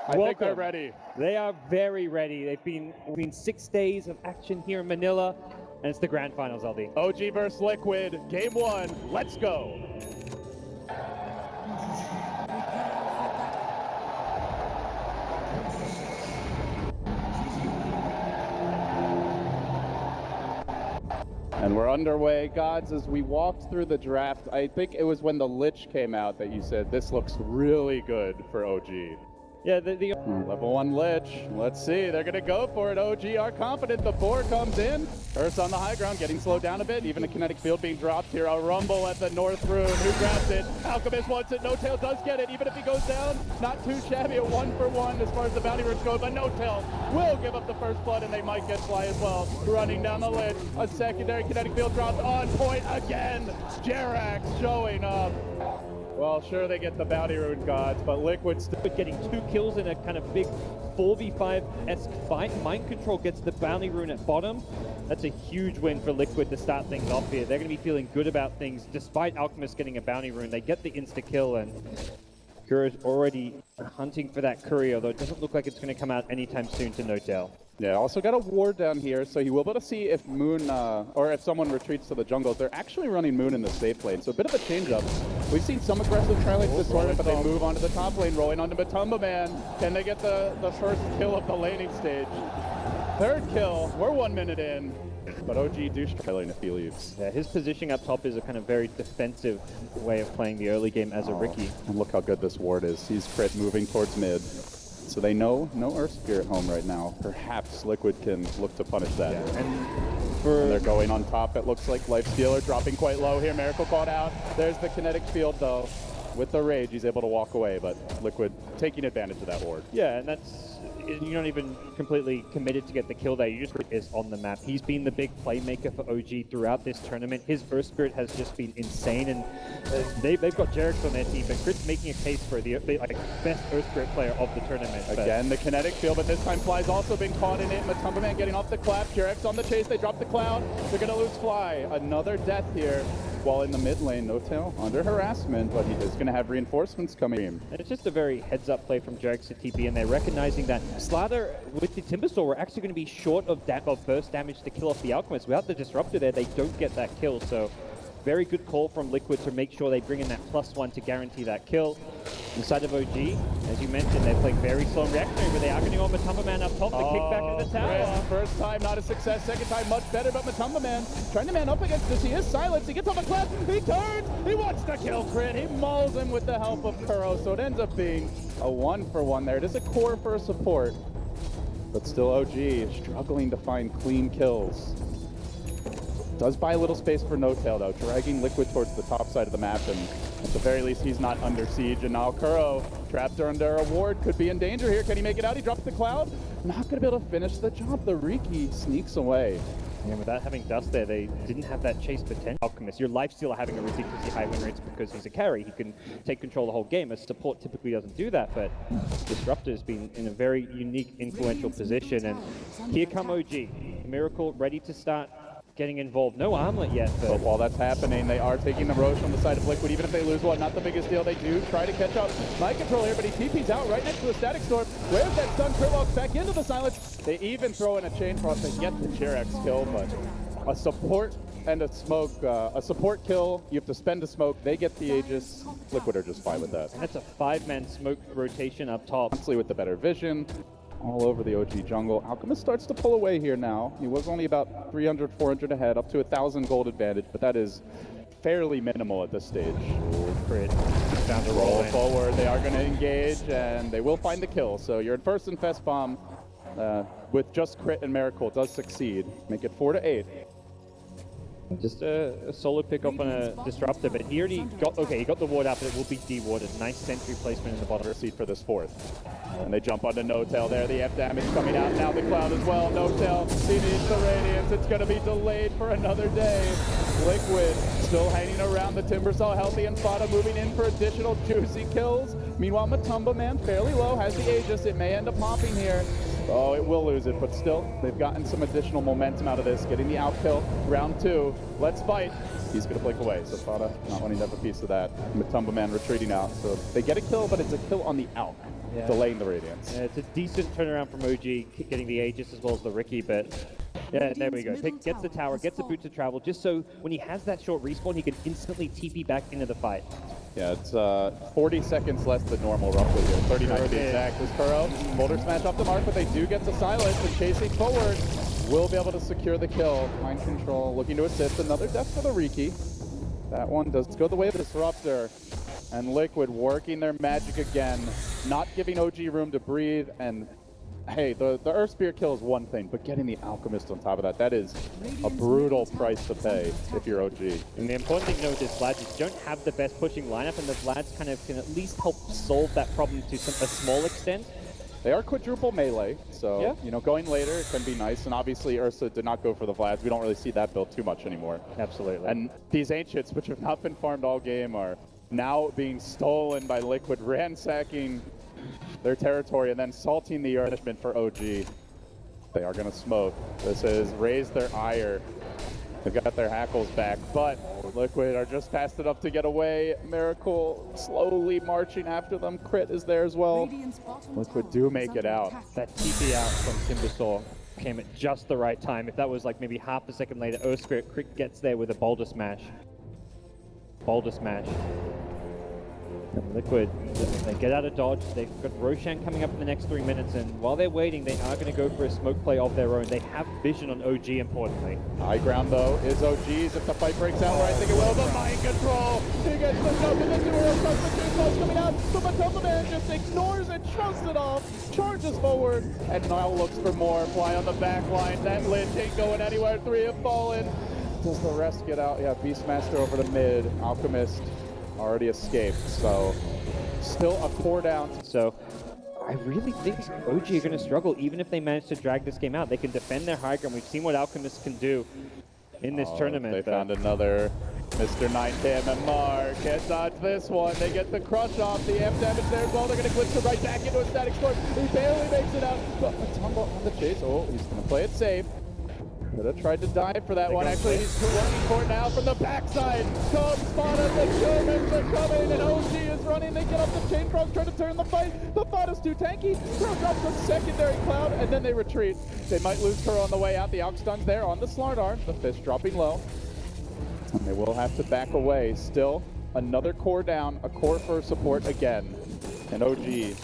I think they're ready. They are very ready. They've been 6 days of action here in Manila, and it's the grand finals, Aldi. OG versus Liquid, game 1, let's go. And we're underway, gods. As we walked through the draft, I think it was when the Lich came out that you said this looks really good for OG. Yeah, Level 1 Lich. Let's see. They're going to go for it. OG are confident. The 4 comes in. Ursa on the high ground, getting slowed down a bit. Even a kinetic field being dropped here. A rumble at the north room. Who grabs it? Alchemist wants it. No-Tail does get it. Even if he goes down, not too shabby. A 1-for-1 as far as the bounty runes go. But No-Tail will give up the first blood, and they might get Fly as well. Running down the Lich. A secondary kinetic field dropped on point again. Jerax showing up. Well, sure, they get the bounty rune, gods, but Liquid still getting 2 kills in a kind of big 4v5-esque fight. Mind Control gets the bounty rune at bottom. That's a huge win for Liquid to start things off here. They're going to be feeling good about things. Despite Alchemist getting a bounty rune, they get the insta-kill, and Kuro's already hunting for that courier, though it doesn't look like it's going to come out anytime soon to No-Tail. Yeah, also got a ward down here, so he will be able to see if Moon, or if someone retreats to the jungle. They're actually running Moon in the safe lane, so a bit of a change-up. We've seen some aggressive tri-lanes this tournament, but they move onto the top lane, rolling onto Matumba Man. Can they get the first kill of the laning stage? 3rd kill, we're 1 minute in, but OG do trailing if he leaves. Yeah, his positioning up top is a kind of very defensive way of playing the early game as a Riki. And look how good this ward is. He's crit moving towards mid. So they know no Earth Spirit home right now. Perhaps Liquid can look to punish that. Yeah, and they're going on top. It looks like lifestealer dropping quite low here. Miracle caught out. There's the kinetic field though. With the rage, he's able to walk away, but Liquid taking advantage of that ward. Yeah, and you're not even completely committed to get the kill there. You just is on the map. He's been the big playmaker for OG throughout this tournament. His Earth Spirit has just been insane, and they've got Jerax on their team, but Crit's making a case for the best Earth Spirit player of the tournament. Again, the kinetic field, but this time Fly's also been caught in it. Matumba Man getting off the clap. Jerax on the chase. They drop the cloud. They're going to lose Fly. Another death here. While in the mid lane, No-Tail under harassment, but he is going to have reinforcements coming in. And it's just a very heads-up play from Jerax to TP, and they're recognizing that Slather with the Timbersaw were actually going to be short of burst damage to kill off the Alchemist. Without the Disruptor there, they don't get that kill, so very good call from Liquid to make sure they bring in that +1 to guarantee that kill. Inside of OG, as you mentioned, they're playing very slow reactionary, but they are going to go Matumba Man up top to kick back into the tower. First time, not a success. Second time, much better, but Matumba Man trying to man up against this. He is silenced. He gets on the clap. He turns. He wants to kill Crit. He mauls him with the help of Kuro, so it ends up being a 1-for-1 there. It is a core for a support, but still OG struggling to find clean kills. Does buy a little space for No-Tail though, dragging Liquid towards the top side of the map, and at the very least he's not under siege. And now Kuro, trapped under a ward, could be in danger here. Can he make it out? He drops the cloud. Not gonna be able to finish the job. The Riki sneaks away. Yeah, without having Dust there, they didn't have that chase potential. Alchemist, your lifestealer having a ridiculously high win rates because he's a carry. He can take control of the whole game. A support typically doesn't do that, but Disruptor has been in a very unique, influential position. And here come OG. Miracle ready to start getting involved. No armlet yet. But while that's happening, they are taking the Roche on the side of Liquid. Even if they lose one, not the biggest deal. They do try to catch up. Mind Control here, but he TP's out right next to the Static Storm. Where's that stun? Crit walks back into the silence. They even throw in a Chain Frost to get the Jerax kill, but a support and a smoke, a support kill. You have to spend a smoke. They get the Aegis. Liquid are just fine with that. And that's a 5-man smoke rotation up top. Honestly, with the better vision. All over the OG jungle. Alchemist starts to pull away here now. He was only about 300, 400 ahead, up to 1,000 gold advantage, but that is fairly minimal at this stage. Crit. Found a roll forward. They are going to engage, and they will find the kill. So you're in first and Fest Bomb with just Crit and Miracle. Does succeed. Make it 4-8. Just a solo pick up on a Disruptor, but he already got, he got the ward out, but it will be dewarded. Nice sentry placement in the bottom. Seat for this 4th. And they jump onto No-Tail there. The F damage coming out. Now the cloud as well. No-Tail, he needs the Radiance. It's going to be delayed for another day. Liquid still hanging around. The Timbersaw healthy and Fada moving in for additional juicy kills. Meanwhile, Matumba Man fairly low, has the Aegis. It may end up popping here. Oh, it will lose it, but still, they've gotten some additional momentum out of this, getting the outkill. Round 2, let's fight. He's going to blink away, so Fada not wanting to have a piece of that. Matumba Man retreating out, so they get a kill, but it's a kill on the out, delaying the Radiance. Yeah, it's a decent turnaround from OG, getting the Aegis as well as the Ricky, but yeah, there we go. Gets the tower, gets the boots of travel, just so when he has that short respawn, he can instantly TP back into the fight. Yeah, it's 40 seconds less than normal, roughly here. 39 to be exact. This Kuro, Boulder Smash off the mark, but they do get the silence, and chasing forward will be able to secure the kill. Mind Control looking to assist. Another death for the Riki. That one does go the way of the Disruptor. And Liquid working their magic again, not giving OG room to breathe, and hey, the Earth Spear kill is one thing, but getting the Alchemist on top of that, that is a brutal price to pay if you're OG. And the important thing to note is Vlad just don't have the best pushing lineup, and the Vlads kind of can at least help solve that problem to a small extent. They are quadruple melee, so you know, going later can be nice, and obviously Ursa did not go for the Vlads. We don't really see that build too much anymore. Absolutely. And these Ancients, which have not been farmed all game, are now being stolen by Liquid, ransacking their territory and then salting the punishment for OG. They are going to smoke. This is raise their ire. They've got their hackles back, but Liquid are just fast enough to get away. Miracle slowly marching after them. Crit is there as well. Liquid do make it out. That TP out from Timbersaw came at just the right time. If that was like maybe half a second later, Crit gets there with a Boulder Smash. Boulder Smash. And Liquid, they get out of dodge. They've got Roshan coming up in the next 3 minutes, and while they're waiting, they are going to go for a smoke play of their own. They have vision on OG, importantly. High ground, though, is OG's. If the fight breaks out where I think it will, the Mind Control! He gets the jump in the sewer, across the two calls coming out, but Matumba Man just ignores it, shrugs it off, charges forward, and now looks for more. Fly on the back line. That Lich ain't going anywhere. 3 have fallen. Does the rest get out? Yeah, Beastmaster over to mid. Alchemist already escaped, so still a core down. So I really think OG are going to struggle, even if they manage to drag this game out. They can defend their high ground. We've seen what Alchemists can do in this tournament. They found another Mr. 9K MMR. Can't dodge this one. They get the crush off. The amp damage there as well. They're going to glitch it right back into a static storm. He barely makes it out, but Matumba on the chase. Oh, he's going to play it safe. Could have tried to dive for that one. Actually, he's working for it now from the backside. Come spot us, the Germans are coming, and OG is running. They get up the chain cross, trying to turn the fight. The fight is too tanky. Kuro drops a secondary cloud, and then they retreat. They might lose Kuro on the way out. The Aux Stun's there on the Slardar. The fish dropping low. And they will have to back away. Still, another core down, a core for support again. And OG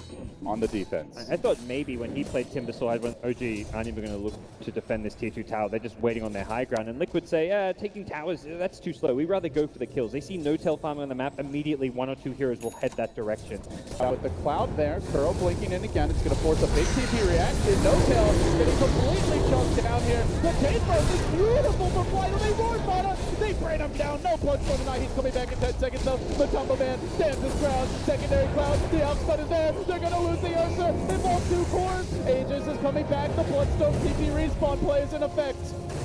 on the defense. I thought maybe when he played Timbersaw, when OG aren't even going to look to defend this tier 2 tower. They're just waiting on their high ground. And Liquid say, taking towers, that's too slow. We'd rather go for the kills. They see no-tail farming on the map. Immediately, 1 or 2 heroes will head that direction. With the cloud there, Kuro blinking in again. It's going to force a big TP reaction. No-tail getting completely chunked down here. The chain cross is beautiful for flight. They roar Fada. They brain him down. No punch for tonight. He's coming back in 10 seconds though. Matumba Man stands his ground. Secondary cloud. The outspot is there. They're going to lose the Ursa. They've lost 2 cores. Aegis is coming back. The Bloodstone TP respawn play is in effect.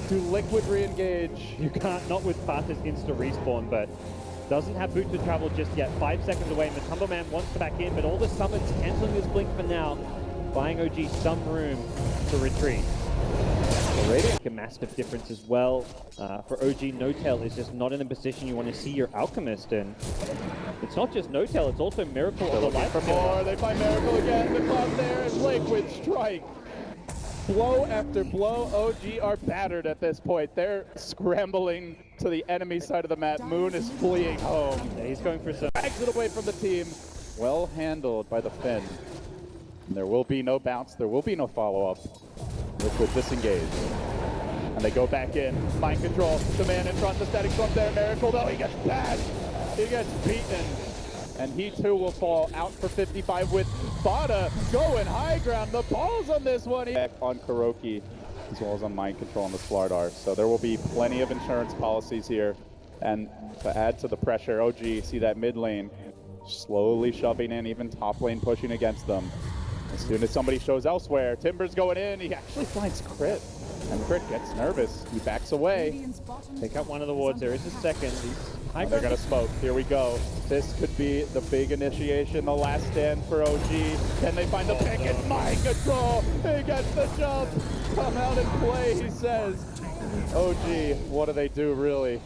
Do Liquid re-engage? You can't, not with Fata's insta respawn, but doesn't have boots of travel just yet. 5 seconds away, and the Matumba Man wants to back in, but all the summons canceling his blink for now, buying OG some room to retreat. Radiant a massive difference as well. For OG, No-Tail is just not in a position you want to see your Alchemist in. It's not just No-Tail, it's also Miracle on the life for more. They find Miracle again. The cloud there is Liquid strike. Blow after blow. OG are battered at this point. They're scrambling to the enemy side of the map. Moon is fleeing home. Yeah, he's going for some. Drags it away from the team. Well handled by the Finn. And there will be no bounce. There will be no follow-up. Liquid disengage. And they go back in. Mind control. The man in front. The static storm there. Miracle though. He gets bashed. He gets beaten. And he too will fall out for 55 with Fada going high ground. The balls on this one. Back on Kuroki as well as on Mind Control on the Slardar. So there will be plenty of insurance policies here. And to add to the pressure, OG, see that mid lane slowly shoving in, even top lane pushing against them. As soon as somebody shows elsewhere, Timber's going in. He actually finds Crit. And Crit gets nervous. He backs away. Take out one of the wards. There is a second. He's High They're ground. gonna smoke. Here we go. This could be the big initiation, the last stand for OG. Can they find the pick? It's mind control. He gets the jump. Come out and play, he says. OG, what do they do really?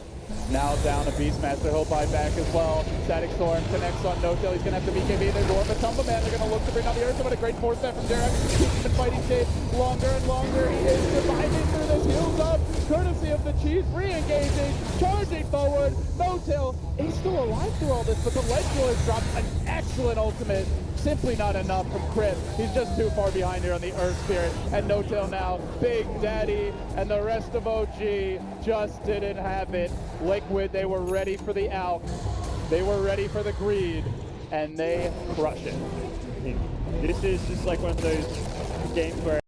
Now down to Beastmaster, he'll buy back as well. Static Storm connects on No-Tail, he's gonna have to BKB their door, but Tumble Man, they're gonna look to bring out the Ursa, but a great force bet from Derek. He's been fighting Jade longer and longer. He is surviving through this, heals up, courtesy of the Cheese, re-engaging, charging forward. No-Tail, he's still alive through all this, but the ledge roll has dropped an excellent ultimate. Simply not enough from Crit. He's just too far behind here on the Earth Spirit. And No-Tail now, Big Daddy and the rest of OG just didn't have it. Liquid, they were ready for the Alk. They were ready for the greed. And they crush it. This is just like one of those games where